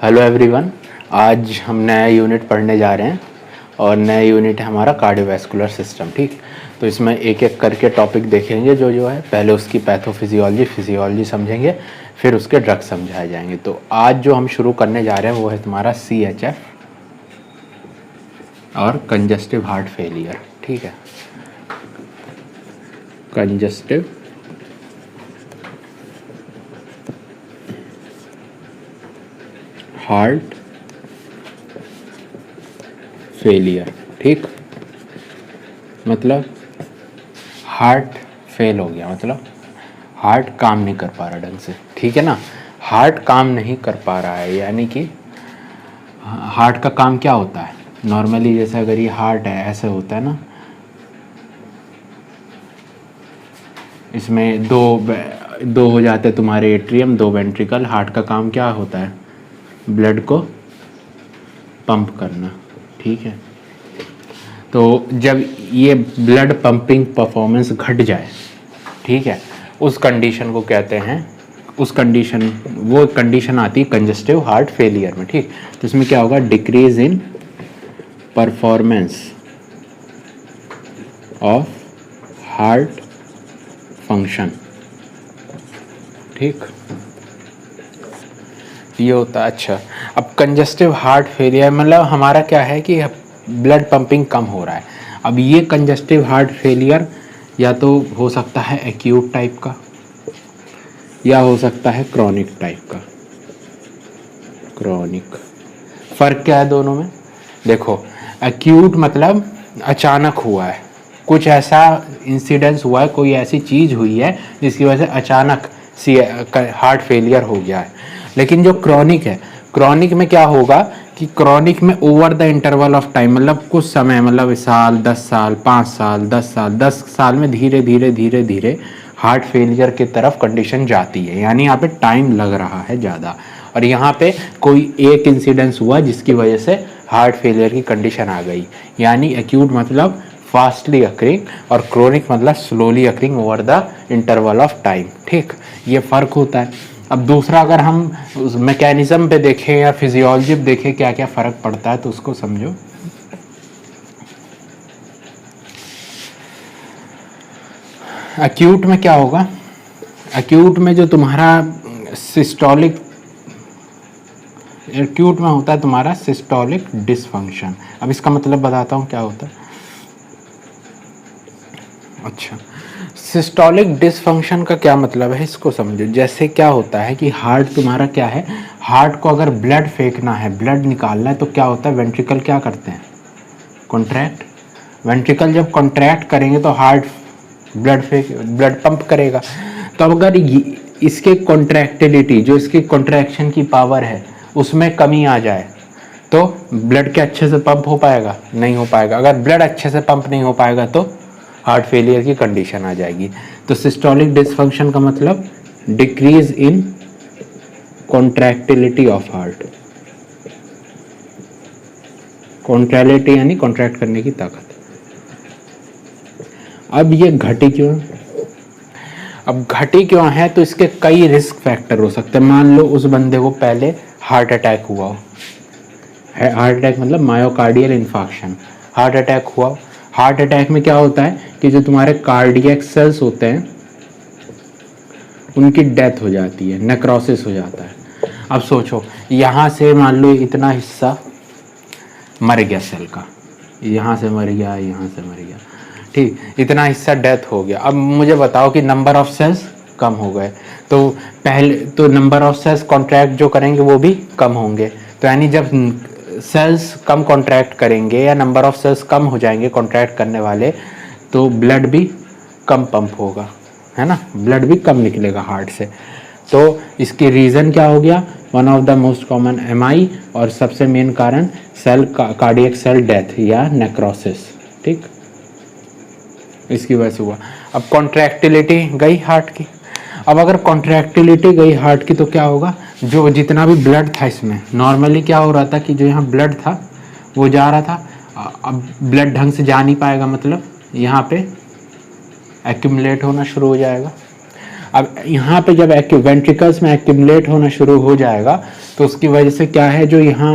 Hello everyone. आज हम नया यूनिट पढ़ने जा रहे हैं और नया यूनिट है हमारा कार्डियोवैस्कुलर सिस्टम। ठीक, तो इसमें एक एक करके टॉपिक देखेंगे जो है। पहले उसकी फिजियोलॉजी समझेंगे, फिर उसके ड्रग समझाए जाएंगे। तो आज जो हम शुरू करने जा रहे हैं वो है तुम्हारा CHF और कंजस्टिव हार्ट फेलियर। ठीक है, कंजस्टिव हार्ट फेलियर। ठीक, मतलब हार्ट फेल हो गया, मतलब हार्ट काम नहीं कर पा रहा ढंग से। ठीक है ना, हार्ट काम नहीं कर पा रहा है, यानी कि हार्ट का काम क्या होता है नॉर्मली, जैसे अगर ये हार्ट है ऐसे होता है ना, इसमें दो हो जाते हैं तुम्हारे एट्रियम, दो वेंट्रिकल। हार्ट का काम क्या होता है? ब्लड को पंप करना। ठीक है, तो जब ये ब्लड पंपिंग परफॉर्मेंस घट जाए, ठीक है, उस कंडीशन को कहते हैं, वो कंडीशन आती है कंजस्टिव हार्ट फेलियर में। ठीक, तो इसमें क्या होगा? Decrease in performance of heart function. ठीक, ये होता है। अच्छा, अब कंजस्टिव हार्ट फेलियर मतलब हमारा क्या है कि ब्लड पंपिंग कम हो रहा है। अब ये कंजस्टिव हार्ट फेलियर या तो हो सकता है एक्यूट टाइप का या हो सकता है क्रॉनिक टाइप का। क्रॉनिक, फर्क क्या है दोनों में? देखो, एक्यूट मतलब अचानक हुआ है, कुछ ऐसा इंसिडेंस हुआ है, कोई ऐसी चीज़ हुई है जिसकी वजह से अचानक हार्ट फेलियर हो गया है। लेकिन जो क्रॉनिक है, क्रॉनिक में क्या होगा कि क्रॉनिक में over the interval of time, मतलब कुछ समय, मतलब साल, 10 साल, 5 साल, 10 साल में धीरे धीरे हार्ट फेलियर की तरफ कंडीशन जाती है। यानी यहाँ पे टाइम लग रहा है ज़्यादा, और यहाँ पे कोई एक इंसिडेंस हुआ जिसकी वजह से हार्ट फेलियर की कंडीशन आ गई। यानी एक्यूट मतलब फास्टली अकरिंग और क्रोनिक मतलब slowly occurring over the interval of time. ठीक, ये फ़र्क होता है। अब दूसरा, अगर हम उस मैकेनिज्म पे देखें या फिजियोलॉजी पे देखें क्या क्या फ़र्क पड़ता है, तो उसको समझो। एक्यूट में क्या होगा? एक्यूट में जो तुम्हारा सिस्टोलिक, एक्यूट में होता है तुम्हारा सिस्टोलिक डिसफंक्शन। अब इसका मतलब बताता हूँ क्या होता है। अच्छा, सिस्टोलिक डिसफंक्शन का क्या मतलब है इसको समझो। जैसे क्या होता है कि हार्ट तुम्हारा क्या है, हार्ट को अगर ब्लड फेंकना है, ब्लड निकालना है, तो क्या होता है? वेंट्रिकल क्या करते हैं? कॉन्ट्रैक्ट। वेंट्रिकल जब कॉन्ट्रैक्ट करेंगे तो हार्ट ब्लड पंप करेगा। तो अगर इसके कॉन्ट्रैक्टिलिटी, जो इसकी कॉन्ट्रैक्शन की पावर है, उसमें कमी आ जाए तो ब्लड के अच्छे से पंप हो पाएगा? नहीं हो पाएगा। अगर ब्लड अच्छे से पंप नहीं हो पाएगा तो हार्ट फेलियर की कंडीशन आ जाएगी। तो सिस्टोलिक डिसफंक्शन का मतलब decrease in contractility of heart. Contractility यानी कॉन्ट्रैक्ट करने की ताकत। अब ये घटी क्यों? अब घटी क्यों है? तो इसके कई रिस्क फैक्टर हो सकते हैं। मान लो उस बंदे को पहले हार्ट अटैक हुआ हो, हार्ट अटैक मतलब मायोकार्डियल इन्फार्क्शन, हार्ट अटैक हुआ। हार्ट अटैक में क्या होता है कि जो तुम्हारे कार्डियक सेल्स होते हैं उनकी डेथ हो जाती है, नेक्रोसिस हो जाता है। अब सोचो, यहाँ से मान लो इतना हिस्सा मर गया सेल का, यहाँ से मर गया, यहाँ से मर गया, ठीक, इतना हिस्सा डेथ हो गया। अब मुझे बताओ कि नंबर ऑफ सेल्स कम हो गए, तो पहले तो नंबर ऑफ सेल्स कॉन्ट्रैक्ट जो करेंगे वो भी कम होंगे। तो यानी जब सेल्स कम कॉन्ट्रैक्ट करेंगे या नंबर ऑफ सेल्स कम हो जाएंगे कॉन्ट्रैक्ट करने वाले, तो ब्लड भी कम पंप होगा, है ना, ब्लड भी कम निकलेगा हार्ट से। तो इसकी रीज़न क्या हो गया? One of the most common MI, और सबसे मेन कारण सेल कार्डियक सेल डेथ या नेक्रोसिस। ठीक, इसकी वजह से हुआ। अब कॉन्ट्रैक्टिलिटी गई हार्ट की। अब अगर कॉन्ट्रैक्टिलिटी गई हार्ट की तो क्या होगा? जो जितना भी ब्लड था इसमें, नॉर्मली क्या हो रहा था कि जो यहाँ ब्लड था वो जा रहा था, अब ब्लड ढंग से जा नहीं पाएगा, मतलब यहाँ पे एक्यूमुलेट होना शुरू हो जाएगा। अब यहाँ पे जब वेंट्रिकल्स में एक्यूमुलेट होना शुरू हो जाएगा तो उसकी वजह से क्या है, जो यहाँ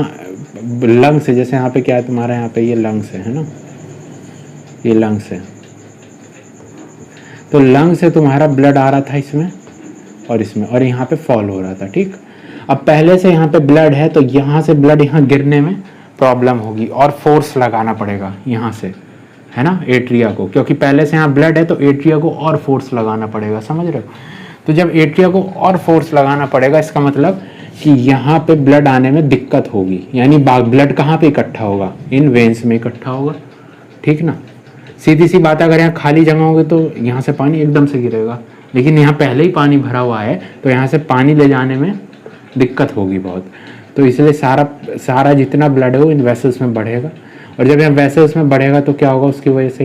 लंग्स है, जैसे यहाँ पे क्या है तुम्हारा, यहाँ पे ये लंग्स है ना, ये लंग्स है, तो लंग से तुम्हारा ब्लड आ रहा था इसमें और इसमें, और यहाँ पे फॉल हो रहा था, ठीक। अब पहले से यहाँ पे ब्लड है तो यहाँ से ब्लड यहाँ गिरने में प्रॉब्लम होगी और फोर्स लगाना पड़ेगा यहाँ से, है ना, एट्रिया को, क्योंकि पहले से यहाँ ब्लड है तो एट्रिया को और फोर्स लगाना पड़ेगा, समझ रहे हो। तो जब एट्रिया को और फोर्स लगाना पड़ेगा, इसका मतलब कि यहाँ पे ब्लड आने में दिक्कत होगी, यानी ब्लड कहाँ पे इकट्ठा होगा, इन वेन्स में इकट्ठा होगा, ठीक ना। सीधी सी बात, अगर यहाँ खाली जगह होगी तो यहाँ से पानी एकदम से गिरेगा, लेकिन यहाँ पहले ही पानी भरा हुआ है तो यहाँ से पानी ले जाने में दिक्कत होगी बहुत। तो इसलिए सारा जितना ब्लड है वो इन वेसल्स में बढ़ेगा, और जब यहाँ वेसल्स में बढ़ेगा तो क्या होगा, उसकी वजह से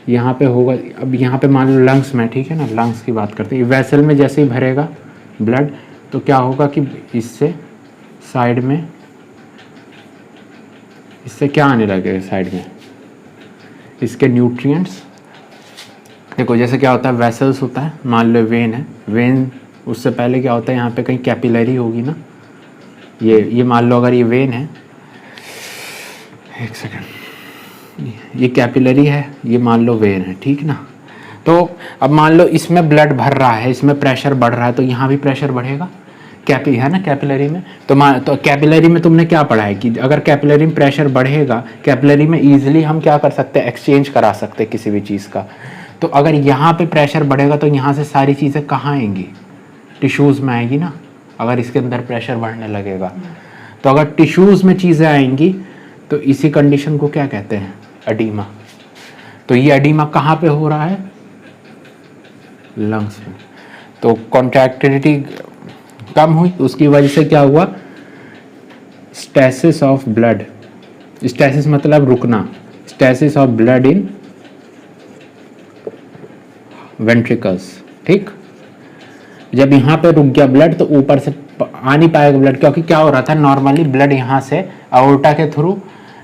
यहाँ पे होगा। अब यहाँ पे मान लो लंग्स में, ठीक है ना, लंग्स की बात करते हैं, वेसल में जैसे ही भरेगा ब्लड तो क्या होगा कि इससे साइड में, इससे क्या आने लगेगा साइड में, इसके न्यूट्रिएंट्स। देखो जैसे क्या होता है, वेसल्स होता है, मान लो वेन है, वेन उससे पहले क्या होता है, यहाँ पे कहीं कैपिलरी होगी ना, ये मान लो अगर ये वेन है, एक सेकंड, ये कैपिलरी है, ये मान लो वेन है, ठीक ना। तो अब मान लो इसमें ब्लड भर रहा है, इसमें प्रेशर बढ़ रहा है, तो यहाँ भी प्रेशर बढ़ेगा, है ना कैपिलरी में। तो कैपिलरी में तुमने क्या पढ़ा है कि अगर कैपिलरी में प्रेशर बढ़ेगा, कैपिलरी में इजीली हम क्या कर सकते हैं, एक्सचेंज करा सकते हैं किसी भी चीज़ का। तो अगर यहाँ पे प्रेशर बढ़ेगा तो यहाँ से सारी चीज़ें कहाँ आएंगी, टिश्यूज़ में आएगी ना, अगर इसके अंदर प्रेशर बढ़ने लगेगा। तो अगर टिश्यूज़ में चीज़ें आएंगी तो इसी कंडीशन को क्या कहते हैं, एडीमा। तो ये एडीमा कहाँ पे हो रहा है, लंग्स में। तो कॉन्ट्रैक्टिलिटी कम हुई, उसकी वजह से क्या हुआ, स्टेसिस ऑफ ब्लड। स्टेसिस मतलब रुकना, stasis of blood in ventricles, ठीक। जब यहाँ पे रुक गया ब्लड तो ऊपर से आ नहीं पाएगा ब्लड, क्योंकि क्या हो रहा था, नॉर्मली ब्लड यहाँ से अओर्टा के थ्रू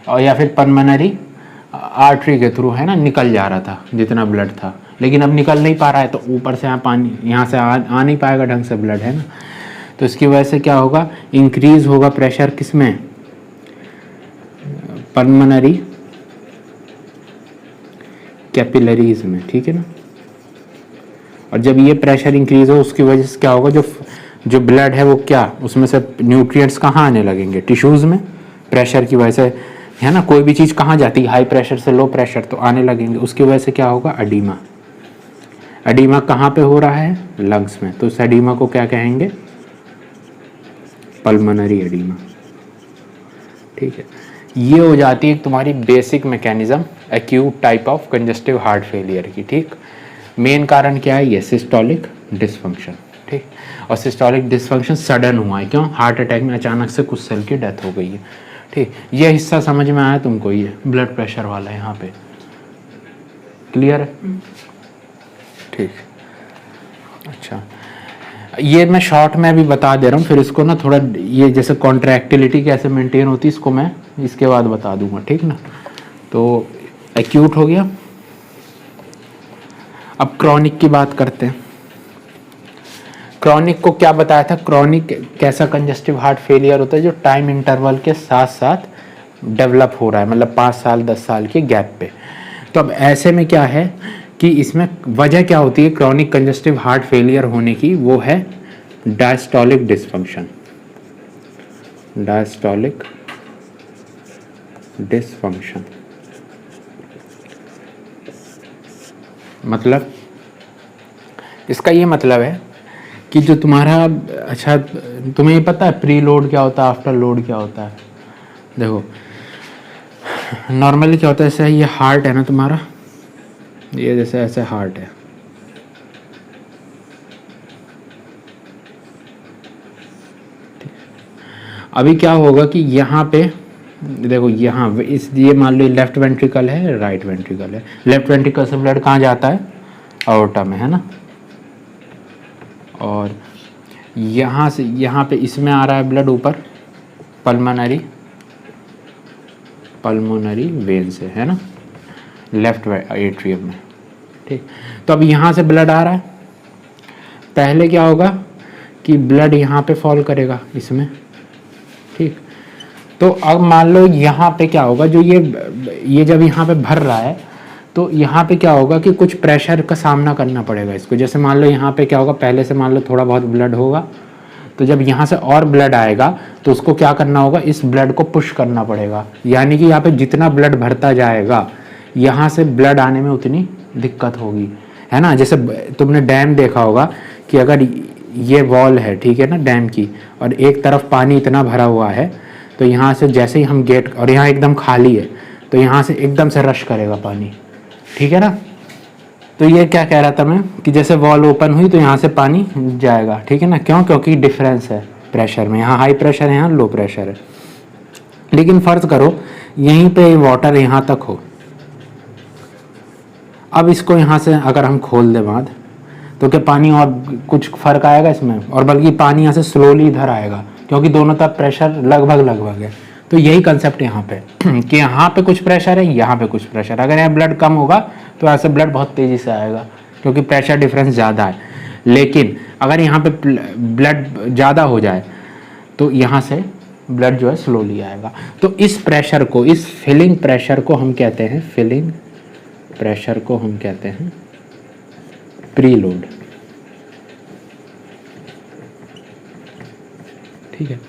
और या फिर पल्मोनरी आर्टरी के थ्रू, है ना, निकल जा रहा था जितना ब्लड था, लेकिन अब निकल नहीं पा रहा है, तो ऊपर से पानी यहाँ से आ नहीं पाएगा ढंग से ब्लड, है ना। तो इसकी वजह से क्या होगा, इंक्रीज होगा प्रेशर किसमें, पल्मोनरी कैपिलरीज में, ठीक है ना। और जब ये प्रेशर इंक्रीज हो उसकी वजह से क्या होगा, जो ब्लड है वो क्या, उसमें से न्यूट्रिएंट्स कहाँ आने लगेंगे, टिश्यूज़ में, प्रेशर की वजह से, है ना। कोई भी चीज़ कहाँ जाती है, हाई प्रेशर से लो प्रेशर, तो आने लगेंगे, उसकी वजह से क्या होगा, एडीमा। एडीमा कहाँ पे हो रहा है, लंग्स में, तो उस एडीमा को क्या कहेंगे, पल्मोनरी एडीमा, ठीक है। ये हो जाती है तुम्हारी basic mechanism acute type of congestive heart failure की, ठीक। मेन कारण क्या है, ये सिस्टोलिक डिसफंक्शन, ठीक। और सिस्टोलिक डिसफंक्शन सडन हुआ है, क्यों, हार्ट अटैक में अचानक से कुछ सेल की डेथ हो गई है, ठीक। ये हिस्सा समझ में आया तुमको, ये ब्लड प्रेशर वाला है, यहाँ पे क्लियर है, ठीक। अच्छा, ये मैं शॉर्ट में भी बता दे रहा हूँ, फिर इसको ना थोड़ा, ये जैसे कॉन्ट्रैक्टिलिटी कैसे मेंटेन होती है इसको मैं इसके बाद बता दूंगा, ठीक ना। तो एक्यूट हो गया। अब क्रॉनिक की बात करते हैं। क्रॉनिक को क्या बताया था, क्रॉनिक कैसा कंजस्टिव हार्ट फेलियर होता है, जो टाइम इंटरवल के साथ साथ डेवलप हो रहा है, मतलब 5 साल 10 साल के गैप पे। तो अब ऐसे में क्या है कि इसमें वजह क्या होती है क्रॉनिक कंजस्टिव हार्ट फेलियर होने की, वो है डायस्टोलिक डिसफंक्शन। डायस्टोलिक डिसफंक्शन मतलब, इसका ये मतलब है कि जो तुम्हारा, अच्छा तुम्हें ये पता है प्री लोड क्या होता है, आफ्टर लोड क्या होता है। देखो नॉर्मली क्या होता है, ऐसे ये हार्ट है ना तुम्हारा, ये जैसे ऐसे हार्ट है, अभी क्या होगा कि यहाँ पे देखो, यहाँ इस ये मान लो लेफ्ट वेंट्रिकल है, राइट वेंट्रिकल है। लेफ्ट वेंट्रिकल से ब्लड कहाँ जाता है, अओर्टा में, है ना। और यहाँ से यहाँ पे इसमें आ रहा है ब्लड ऊपर पल्मोनरी वेन से, है ना, लेफ्ट एट्रियम में, ठीक। तो अब यहाँ से ब्लड आ रहा है, पहले क्या होगा कि ब्लड यहाँ पे फॉल करेगा इसमें, ठीक। तो अब मान लो यहाँ पे क्या होगा, जो ये जब यहाँ पे भर रहा है तो यहाँ पे क्या होगा कि कुछ प्रेशर का सामना करना पड़ेगा इसको। जैसे मान लो यहाँ पे क्या होगा, पहले से मान लो थोड़ा बहुत ब्लड होगा, तो जब यहाँ से और ब्लड आएगा तो उसको क्या करना होगा, इस ब्लड को पुश करना पड़ेगा। यानी कि यहाँ पे जितना ब्लड भरता जाएगा यहाँ से ब्लड आने में उतनी दिक्कत होगी, है ना। जैसे तुमने डैम देखा होगा कि अगर ये वॉल है, ठीक है ना, डैम की, और एक तरफ पानी इतना भरा हुआ है तो यहाँ से जैसे ही हम गेट, और यहाँ एकदम खाली है तो यहाँ से एकदम से रश करेगा पानी, ठीक है ना। तो ये क्या कह रहा था मैं कि जैसे वॉल ओपन हुई तो यहाँ से पानी जाएगा, ठीक है ना। क्यों? क्योंकि डिफरेंस है प्रेशर में, यहाँ हाई प्रेशर है, यहाँ लो प्रेशर है। लेकिन फर्ज करो यहीं पे वाटर यहाँ तक हो, अब इसको यहाँ से अगर हम खोल दें बांध, तो क्या पानी और कुछ फर्क आएगा इसमें? और बल्कि पानी यहाँ से स्लोली इधर आएगा, क्योंकि दोनों तरफ प्रेशर लगभग है। तो यही कंसेप्ट यहाँ पे कि यहाँ पे कुछ प्रेशर है, यहाँ पे कुछ प्रेशर। अगर यहाँ ब्लड कम होगा तो यहाँ से ब्लड बहुत तेज़ी से आएगा क्योंकि प्रेशर डिफरेंस ज़्यादा है। लेकिन अगर यहाँ पे ब्लड ज़्यादा हो जाए तो यहाँ से ब्लड जो है स्लोली आएगा। तो इस प्रेशर को, इस फिलिंग प्रेशर को हम कहते हैं, फिलिंग प्रेशर को हम कहते हैं प्रीलोड, ठीक है।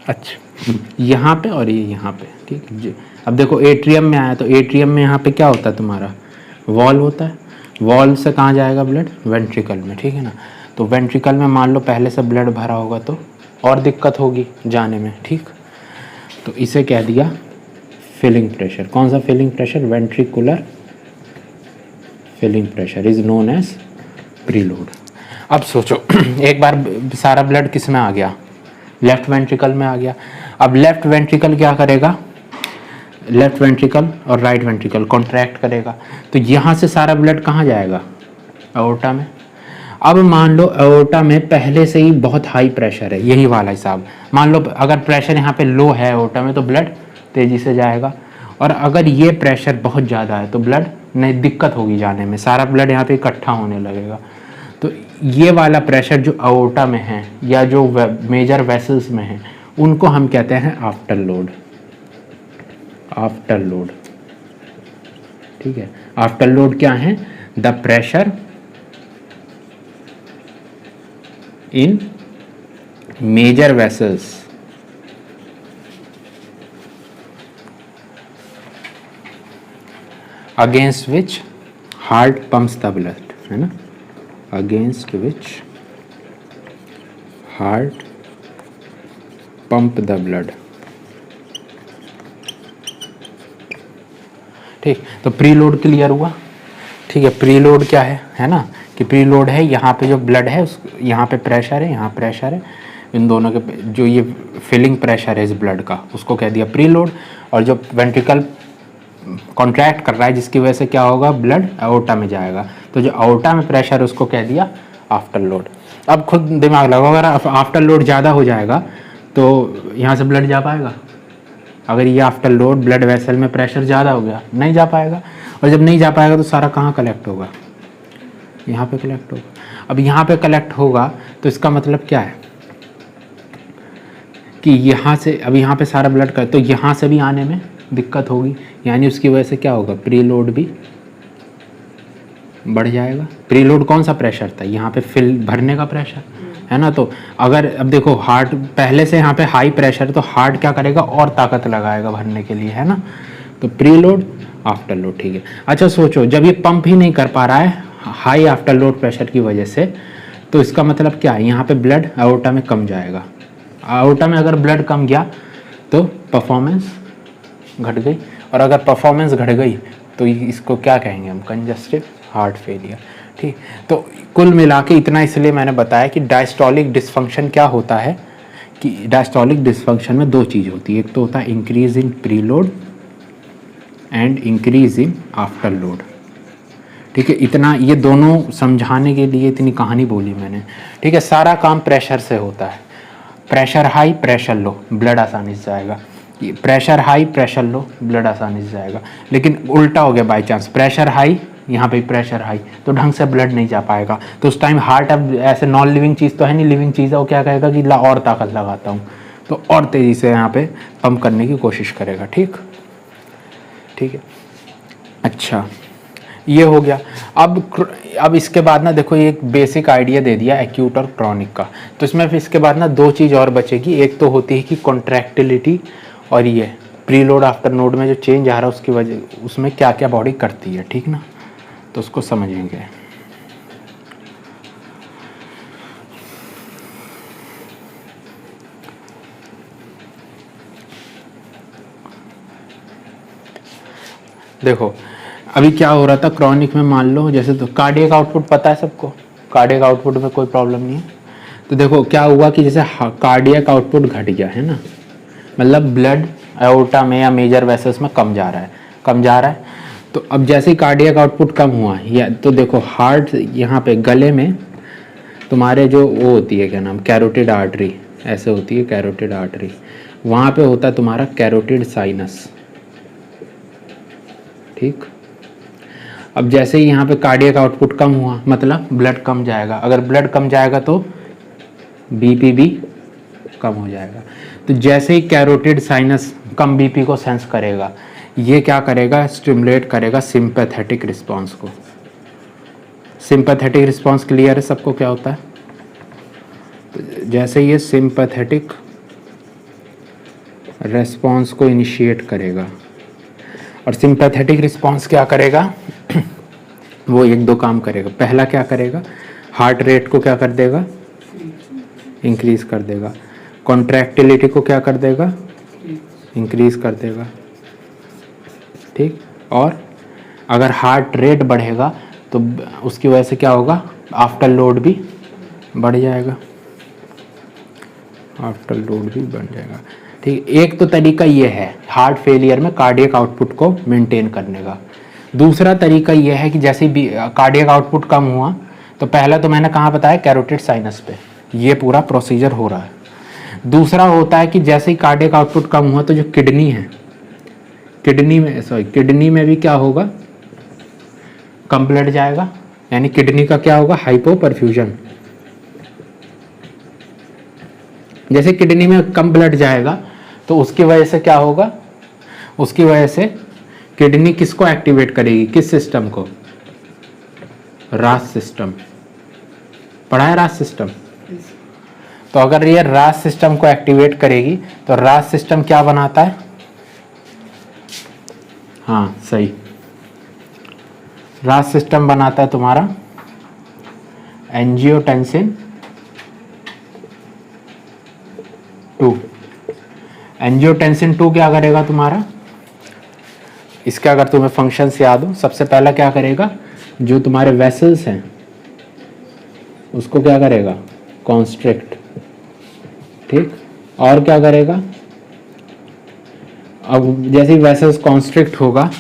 अच्छा, यहाँ पे और ये यहाँ पे, ठीक है जी। अब देखो एट्रियम में आया तो एट्रियम में यहाँ पे क्या होता है, तुम्हारा वॉल होता है। वॉल से कहाँ जाएगा ब्लड? वेंट्रिकल में, ठीक है ना। तो वेंट्रिकल में मान लो पहले से ब्लड भरा होगा तो और दिक्कत होगी जाने में, ठीक। तो इसे कह दिया फिलिंग प्रेशर। कौन सा filling pressure? Ventricular filling pressure is known as preload. अब सोचो एक बार सारा ब्लड किस में आ गया? लेफ्ट वेंट्रिकल में आ गया। अब लेफ्ट वेंट्रिकल क्या करेगा? लेफ्ट वेंट्रिकल और राइट वेंट्रिकल कॉन्ट्रैक्ट करेगा। तो यहाँ से सारा ब्लड कहाँ जाएगा? एओर्टा में। अब मान लो एओर्टा में पहले से ही बहुत हाई प्रेशर है, यही वाला हिसाब। मान लो अगर प्रेशर यहाँ पे लो है एओर्टा में तो ब्लड तेज़ी से जाएगा, और अगर ये प्रेशर बहुत ज़्यादा है तो ब्लड नहीं, दिक्कत होगी जाने में, सारा ब्लड यहाँ पे इकट्ठा होने लगेगा। तो ये वाला प्रेशर जो एओर्टा में है या जो मेजर वेसल्स में है उनको हम कहते हैं आफ्टर लोड। आफ्टर लोड, ठीक है। आफ्टर लोड क्या है? The pressure in major vessels against which heart pumps the blood, है ना। Against which heart pump the blood, ठीक। तो प्रीलोड क्लियर हुआ, ठीक है। प्रीलोड क्या है ना, कि प्रीलोड है यहाँ पे जो ब्लड है उस, यहाँ पे प्रेशर है, यहाँ प्रेशर है, इन दोनों के जो ये फिलिंग प्रेशर है इस ब्लड का उसको कह दिया प्रीलोड। और जो वेंट्रिकल कॉन्ट्रैक्ट कर रहा है जिसकी वजह से क्या होगा, ब्लड एओर्टा में जाएगा, तो जो एओर्टा में प्रेशर उसको कह दिया आफ्टर लोड। अब खुद दिमाग लगाओ, अगर आफ्टर लोड ज़्यादा हो जाएगा तो यहाँ से ब्लड जा पाएगा? अगर ये आफ्टर लोड ब्लड वेसल में प्रेशर ज़्यादा हो गया, नहीं जा पाएगा। और जब नहीं जा पाएगा तो सारा कहाँ कलेक्ट होगा? यहाँ पे कलेक्ट होगा। अब यहाँ पे कलेक्ट होगा तो इसका मतलब क्या है कि यहाँ से, अब यहाँ पे सारा ब्लड का, तो यहाँ से भी आने में दिक्कत होगी, यानी उसकी वजह से क्या होगा, प्रीलोड भी बढ़ जाएगा। प्रीलोड कौन सा प्रेशर था? यहाँ पे फिल भरने का प्रेशर, है ना। तो अगर अब देखो हार्ट पहले से यहाँ पे हाई प्रेशर, तो हार्ट क्या करेगा, और ताकत लगाएगा भरने के लिए, है ना। तो प्रीलोड आफ्टर लोड, ठीक है। अच्छा सोचो, जब ये पंप ही नहीं कर पा रहा है हाई आफ्टर लोड प्रेशर की वजह से, तो इसका मतलब क्या है, यहाँ पे ब्लड एओर्टा में कम जाएगा। एओर्टा में अगर ब्लड कम गया तो परफॉर्मेंस घट गई, और अगर परफॉर्मेंस घट गई तो इसको क्या कहेंगे हम, कंजस्टिव हार्ट फेलियर, ठीक। तो कुल मिला के इतना इसलिए मैंने बताया कि डायस्टोलिक डिसफंक्शन क्या होता है, कि डायस्टोलिक डिसफंक्शन में दो चीज़ होती है, एक तो होता है increase in preload and increase in after load, ठीक है। इतना ये दोनों समझाने के लिए इतनी कहानी बोली मैंने, ठीक है। सारा काम प्रेशर से होता है, pressure high pressure low, blood आसानी से जाएगा। Pressure high pressure low, blood आसानी से जाएगा। लेकिन उल्टा हो गया बाई चांस, प्रेशर हाई यहाँ पे प्रेशर हाई, तो ढंग से ब्लड नहीं जा पाएगा। तो उस टाइम हार्ट अब ऐसे नॉन लिविंग चीज़ तो है नहीं, लिविंग चीज़ है, वो क्या कहेगा कि ला और ताकत लगाता हूँ, तो और तेज़ी से यहाँ पे पंप करने की कोशिश करेगा। ठीक है। अच्छा, ये हो गया। अब इसके बाद ना देखो, ये एक बेसिक आइडिया दे दिया एक्यूट और क्रॉनिक का। तो इसमें फिर इसके बाद ना दो चीज़ और बचेगी। एक तो होती है कि कॉन्ट्रैक्टिलिटी, और ये प्रीलोड आफ्टर नोड में जो चेंज आ रहा है उसकी वजह, उसमें क्या क्या बॉडी करती है। ठीक ना, तो उसको समझेंगे। देखो अभी क्या हो रहा था क्रॉनिक में, मान लो जैसे, तो कार्डियक आउटपुट पता है सबको, कार्डियक आउटपुट में कोई प्रॉब्लम नहीं है। तो देखो क्या हुआ कि जैसे कार्डियक आउटपुट घट गया है ना, मतलब ब्लड एओर्टा में या मेजर वेसल्स में कम जा रहा है। तो अब जैसे ही कार्डियक आउटपुट कम हुआ, या तो देखो हार्ट यहाँ पे गले में तुम्हारे जो वो होती है, क्या नाम, कैरोटिड आर्टरी, ऐसे होती है कैरोटिड आर्टरी, वहाँ पे होता है तुम्हारा कैरोटिड साइनस। ठीक, अब जैसे ही यहाँ पे कार्डियक आउटपुट कम हुआ, मतलब ब्लड कम जाएगा। अगर ब्लड कम जाएगा तो बीपी भी कम हो जाएगा। तो जैसे ही कैरोटिड साइनस कम बीपी को सेंस करेगा, ये क्या करेगा, स्टिमुलेट करेगा सिंपैथेटिक रिस्पांस को। सिंपैथेटिक रिस्पांस क्लियर है सबको क्या होता है? तो जैसे ये सिंपैथेटिक रिस्पांस को इनिशिएट करेगा, और सिंपैथेटिक रिस्पांस क्या करेगा वो एक दो काम करेगा। पहला क्या करेगा, हार्ट रेट को क्या कर देगा, इंक्रीज कर देगा। कॉन्ट्रैक्टिलिटी को क्या कर देगा, इंक्रीज कर देगा। ठीक, और अगर हार्ट रेट बढ़ेगा तो उसकी वजह से क्या होगा, आफ्टर लोड भी बढ़ जाएगा, आफ्टर लोड भी बढ़ जाएगा। ठीक, एक तो तरीका ये है हार्ट फेलियर में कार्डियक आउटपुट को मेंटेन करने का। दूसरा तरीका ये है कि जैसे भी कार्डियक आउटपुट कम हुआ, तो पहला तो मैंने कहाँ बताया, कैरोटिड साइनस पे ये पूरा प्रोसीजर हो रहा है। दूसरा होता है कि जैसे ही कार्डियक आउटपुट कम हुआ, तो जो किडनी है, किडनी में भी क्या होगा, कम ब्लड जाएगा, यानी किडनी का क्या होगा, हाइपोपरफ्यूजन। जैसे किडनी में कम ब्लड जाएगा तो उसकी वजह से क्या होगा, उसकी वजह से किडनी किसको एक्टिवेट करेगी, किस सिस्टम को, रास सिस्टम। पढ़ा है रास सिस्टम? तो अगर ये रास सिस्टम को एक्टिवेट करेगी तो रास सिस्टम क्या बनाता है, हाँ सही, रास सिस्टम बनाता है तुम्हारा एंजियोटेंसिन 2। एंजियोटेंसिन 2 क्या करेगा तुम्हारा, इसका अगर तुम्हें फंक्शंस याद हो, सबसे पहला क्या करेगा, जो तुम्हारे वेसल्स हैं उसको क्या करेगा, कॉन्स्ट्रिक्ट। ठीक, और क्या करेगा, अब जैसे ही वेसल्स कॉन्स्ट्रिक्ट होगा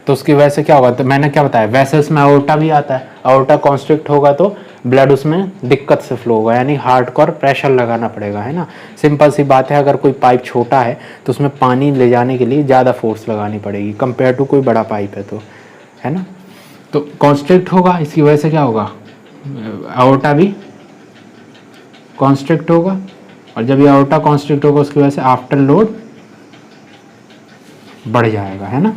तो उसकी वजह से क्या होगा, तो मैंने क्या बताया, वेसल्स में अओर्टा भी आता है, अओर्टा कॉन्स्ट्रिक्ट होगा तो ब्लड उसमें दिक्कत से फ्लो होगा, यानी हार्ट को प्रेशर लगाना पड़ेगा, है ना। सिंपल सी बात है, अगर कोई पाइप छोटा है तो उसमें पानी ले जाने के लिए ज़्यादा फोर्स लगानी पड़ेगी कंपेयर टू कोई बड़ा पाइप है, तो है ना। तो कॉन्स्ट्रिक्ट होगा, इसकी वजह से क्या होगा, अओर्टा भी कॉन्स्ट्रिक्ट होगा, और जब ये अओर्टा कॉन्स्ट्रिक्ट होगा उसकी वजह से आफ्टर लोड बढ़ जाएगा, है ना।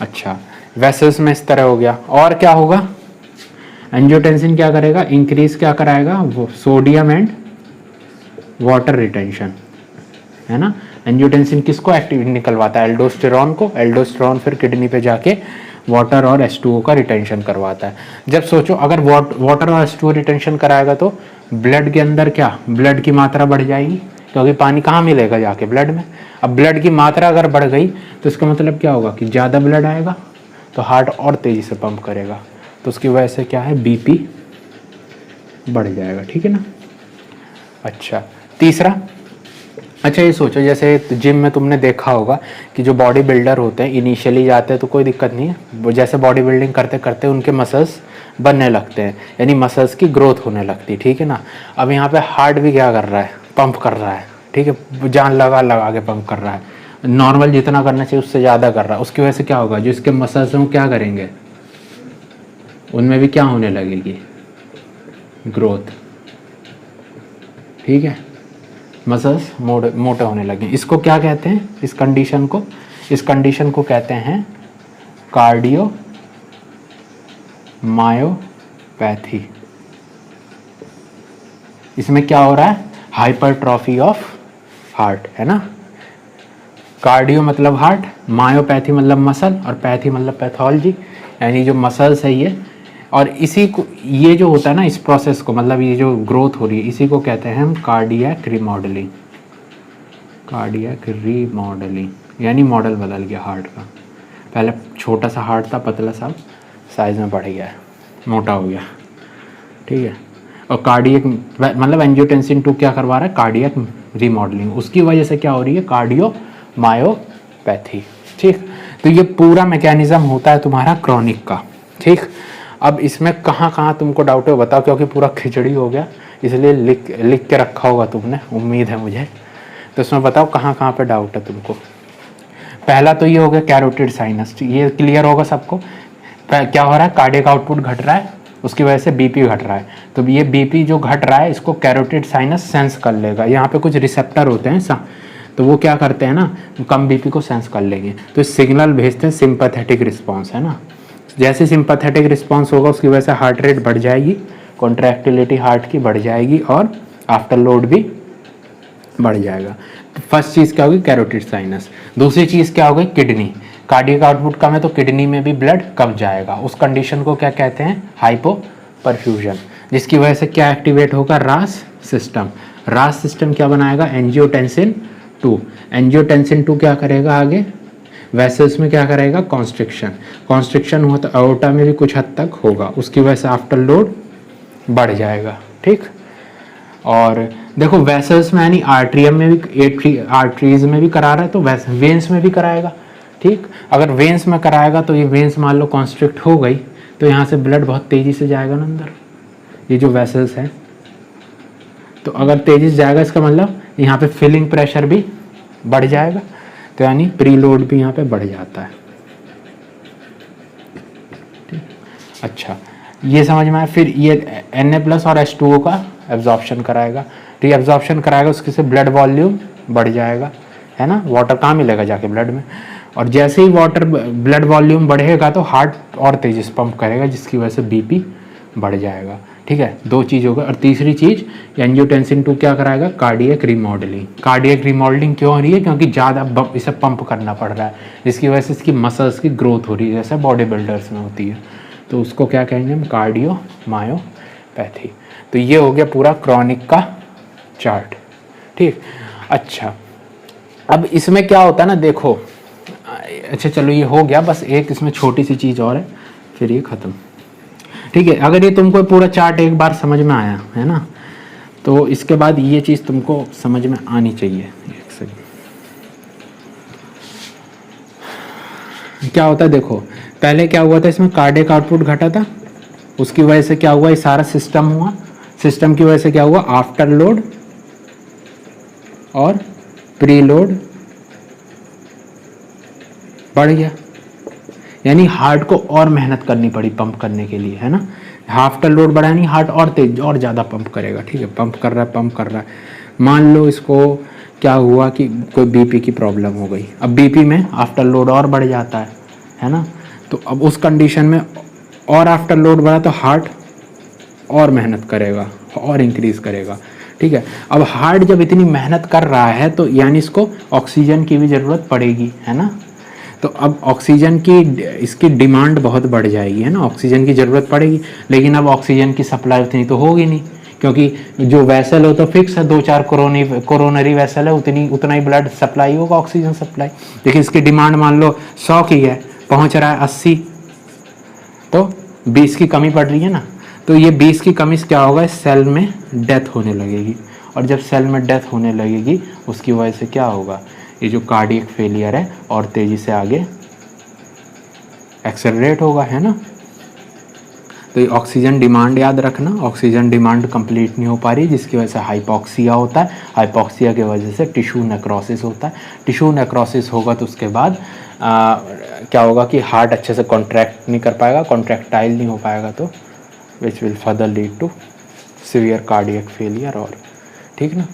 अच्छा, वेसल्स में इस तरह हो गया। और क्या होगा, एंजियोटेंसिन क्या करेगा, इंक्रीज क्या कराएगा, वो सोडियम एंड वाटर रिटेंशन, है ना। एंजियोटेंसिन किसको एक्टिव निकलवाता है, एल्डोस्टेरॉन को। एल्डोस्टेरॉन फिर किडनी पे जाके वाटर और H2O का रिटेंशन करवाता है। जब सोचो अगर वाटर और H2O रिटेंशन कराएगा तो ब्लड के अंदर क्या, ब्लड की मात्रा बढ़ जाएगी, क्योंकि पानी कहाँ मिलेगा, जाके ब्लड में। अब ब्लड की मात्रा अगर बढ़ गई तो इसका मतलब क्या होगा कि ज़्यादा ब्लड आएगा, तो हार्ट और तेज़ी से पंप करेगा, तो उसकी वजह से क्या है, बीपी बढ़ जाएगा। ठीक है ना। अच्छा, तीसरा, अच्छा ये सोचो जैसे जिम में तुमने देखा होगा कि जो बॉडी बिल्डर होते हैं इनिशियली जाते हैं तो कोई दिक्कत नहीं है, जैसे बॉडी बिल्डिंग करते करते उनके मसल्स बनने लगते हैं, यानी मसल्स की ग्रोथ होने लगती है। ठीक है ना। अब यहाँ पे हार्ट भी क्या कर रहा है, पंप कर रहा है। ठीक है, जान लगा लगा के पंप कर रहा है, नॉर्मल जितना करना चाहिए उससे ज़्यादा कर रहा है। उसकी वजह से क्या होगा, जो इसके मसल्स हैं वो क्या करेंगे, उनमें भी क्या होने लगेगी, ग्रोथ। ठीक है, मसल्स मोटे होने लगे। इसको क्या कहते हैं, इस कंडीशन को, इस कंडीशन को कहते हैं कार्डियो मायोपैथी। इसमें क्या हो रहा है, हाइपरट्रॉफी ऑफ हार्ट, है ना। कार्डियो मतलब हार्ट, मायोपैथी मतलब मसल, और पैथी मतलब पैथोलॉजी, यानी जो मसल्स है ये। और इसी को, ये जो होता है ना इस प्रोसेस को, मतलब ये जो ग्रोथ हो रही है, इसी को कहते हैं हम कार्डियक रिमॉडलिंग। कार्डियक रिमॉडलिंग यानी मॉडल बदल गया हार्ट का। पहले छोटा सा हार्ट था, पतला सा, साइज में बढ़ गया है, मोटा हो गया। ठीक है, और कार्डियक मतलब एंजियोटेंसिन 2 क्या करवा रहा है, कार्डियक रिमॉडलिंग। उसकी वजह से क्या हो रही है, कार्डियो मायोपैथी। ठीक, तो ये पूरा मैकेनिज्म होता है तुम्हारा क्रॉनिक का। ठीक, अब इसमें कहाँ कहाँ तुमको डाउट है बताओ, क्योंकि पूरा खिचड़ी हो गया, इसलिए लिख के रखा होगा तुमने, उम्मीद है मुझे। तो इसमें बताओ कहाँ कहाँ पे डाउट है तुमको। पहला तो ये हो गया कैरोटिड साइनस, ये क्लियर होगा सबको। क्या हो रहा है, कार्डियक आउटपुट घट रहा है, उसकी वजह से बीपी घट रहा है। तो ये बीपी जो घट रहा है इसको कैरोटिड साइनस सेंस कर लेगा। यहाँ पे कुछ रिसेप्टर होते हैं तो वो क्या करते हैं ना, कम बीपी को सेंस कर लेंगे, तो सिग्नल भेजते हैं सिंपैथेटिक रिस्पॉन्स, है ना। जैसे सिंपैथेटिक रिस्पॉन्स होगा उसकी वजह से हार्ट रेट बढ़ जाएगी, कॉन्ट्रैक्टिलिटी हार्ट की बढ़ जाएगी, और आफ्टर लोड भी बढ़ जाएगा। तो फर्स्ट चीज़ क्या होगी, कैरोटिड साइनस। दूसरी चीज़ क्या होगी, किडनी। कार्डियक आउटपुट कम है तो किडनी में भी ब्लड कम जाएगा। उस कंडीशन को क्या कहते हैं, हाइपोपरफ्यूजन, जिसकी वजह से क्या एक्टिवेट होगा, रास सिस्टम। रास सिस्टम क्या बनाएगा, एंजियोटेंसिन 2। एंजियोटेंसिन 2 क्या करेगा आगे, वेसल्स में क्या करेगा, कॉन्स्ट्रिक्शन। कॉन्स्ट्रिक्शन हुआ तो अओर्टा में भी कुछ हद तक होगा, उसकी वजह से आफ्टर लोड बढ़ जाएगा। ठीक, और देखो वेसल्स में यानी आर्ट्रियम में भी, आर्टरीज में भी करा रहा है तो वेन्स में भी कराएगा। ठीक, अगर वेन्स में कराएगा तो ये वेन्स मान लो कॉन्स्ट्रिक्ट हो गई तो यहाँ से ब्लड बहुत तेज़ी से जाएगा ना अंदर, ये जो वेसल्स हैं। तो अगर तेज़ी से जाएगा इसका मतलब यहाँ पे फिलिंग प्रेशर भी बढ़ जाएगा, तो यानी प्री लोड भी यहाँ पे बढ़ जाता है। ठीक, अच्छा ये समझ में आया। फिर ये Na+ और H2O का एब्जॉर्प्शन कराएगा, तो ये एब्जॉर्प्शन कराएगा, उसके से ब्लड वॉल्यूम बढ़ जाएगा, है ना। वाटर कहाँ मिलेगा जाके, ब्लड में। और जैसे ही ब्लड वॉल्यूम बढ़ेगा तो हार्ट और तेजी से पंप करेगा, जिसकी वजह से बीपी बढ़ जाएगा। ठीक है, दो चीज़ होगा। और तीसरी चीज़ एंजियोटेंसिन 2 क्या कराएगा, कार्डियक रिमॉडलिंग। कार्डियक रिमॉडलिंग क्यों हो रही है, क्योंकि ज़्यादा इसे पंप करना पड़ रहा है, जिसकी वजह से इसकी मसल्स की ग्रोथ हो रही है, जैसे बॉडी बिल्डर्स में होती है। तो उसको क्या कहेंगे हम, कार्डियो मायोपैथी। तो ये हो गया पूरा क्रॉनिक का चार्ट। ठीक, अच्छा अब इसमें क्या होता है ना, देखो, अच्छा चलो ये हो गया, बस एक इसमें छोटी सी चीज़ और है, फिर ये ख़त्म। ठीक है, अगर ये तुमको पूरा चार्ट एक बार समझ में आया है ना, तो इसके बाद ये चीज़ तुमको समझ में आनी चाहिए। एक सेकंड, क्या होता है देखो, पहले क्या हुआ था, इसमें कार्डियक आउटपुट घटा था, उसकी वजह से क्या हुआ, ये सारा सिस्टम हुआ। सिस्टम की वजह से क्या हुआ, आफ्टर लोड और प्री लोड बढ़ गया, यानी हार्ट को और मेहनत करनी पड़ी पंप करने के लिए, है ना। आफ्टर लोड बढ़ा नहीं, हार्ट और तेज और ज़्यादा पंप करेगा। ठीक है, पंप कर रहा है। मान लो इसको क्या हुआ कि कोई बीपी की प्रॉब्लम हो गई, अब बीपी में आफ्टर लोड और बढ़ जाता है ना। तो अब उस कंडीशन में और आफ्टर लोड बढ़ा तो हार्ट और मेहनत करेगा और इंक्रीज़ करेगा। ठीक है, अब हार्ट जब इतनी मेहनत कर रहा है तो यानी इसको ऑक्सीजन की भी ज़रूरत पड़ेगी, है ना। तो अब ऑक्सीजन की इसकी डिमांड बहुत बढ़ जाएगी, है ना, ऑक्सीजन की ज़रूरत पड़ेगी। लेकिन अब ऑक्सीजन की सप्लाई उतनी तो होगी नहीं, क्योंकि जो वेसल हो तो फिक्स है, 2-4 कोरोनरी वेसल है, उतना ही ब्लड सप्लाई होगा, ऑक्सीजन सप्लाई। लेकिन इसकी डिमांड मान लो 100 की है, पहुंच रहा है 80, तो 20 की कमी पड़ रही है ना। तो ये 20 की कमी से क्या होगा, इस सेल में डेथ होने लगेगी, और जब सेल में डेथ होने लगेगी उसकी वजह से क्या होगा, ये जो कार्डियक फेलियर है और तेज़ी से आगे एक्सेलरेट होगा, है ना। तो ये ऑक्सीजन डिमांड याद रखना, ऑक्सीजन डिमांड कंप्लीट नहीं हो पा रही, जिसकी वजह से हाइपॉक्सिया होता है। हाइपॉक्सिया की वजह से टिश्यू नेक्रोसिस होता है। टिश्यू नेक्रोसिस होगा तो उसके बाद क्या होगा कि हार्ट अच्छे से कॉन्ट्रैक्ट नहीं कर पाएगा, कॉन्ट्रैक्टाइल नहीं हो पाएगा, तो which will further lead to severe cardiac failure. और ठीक ना,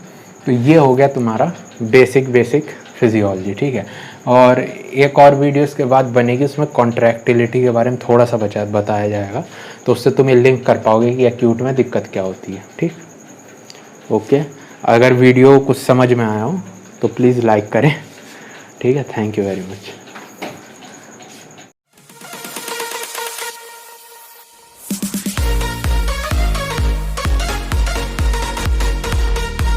तो ये हो गया तुम्हारा बेसिक फिजियोलॉजी। ठीक है, और एक और वीडियो इसके बाद बनेगी, उसमें कॉन्ट्रैक्टिलिटी के बारे में थोड़ा सा बताया जाएगा, तो उससे तुम्हें लिंक कर पाओगे कि एक्यूट में दिक्कत क्या होती है। ठीक, ओके। अगर वीडियो कुछ समझ में आया हो तो प्लीज़ लाइक करें। ठीक है, थैंक यू वेरी मच।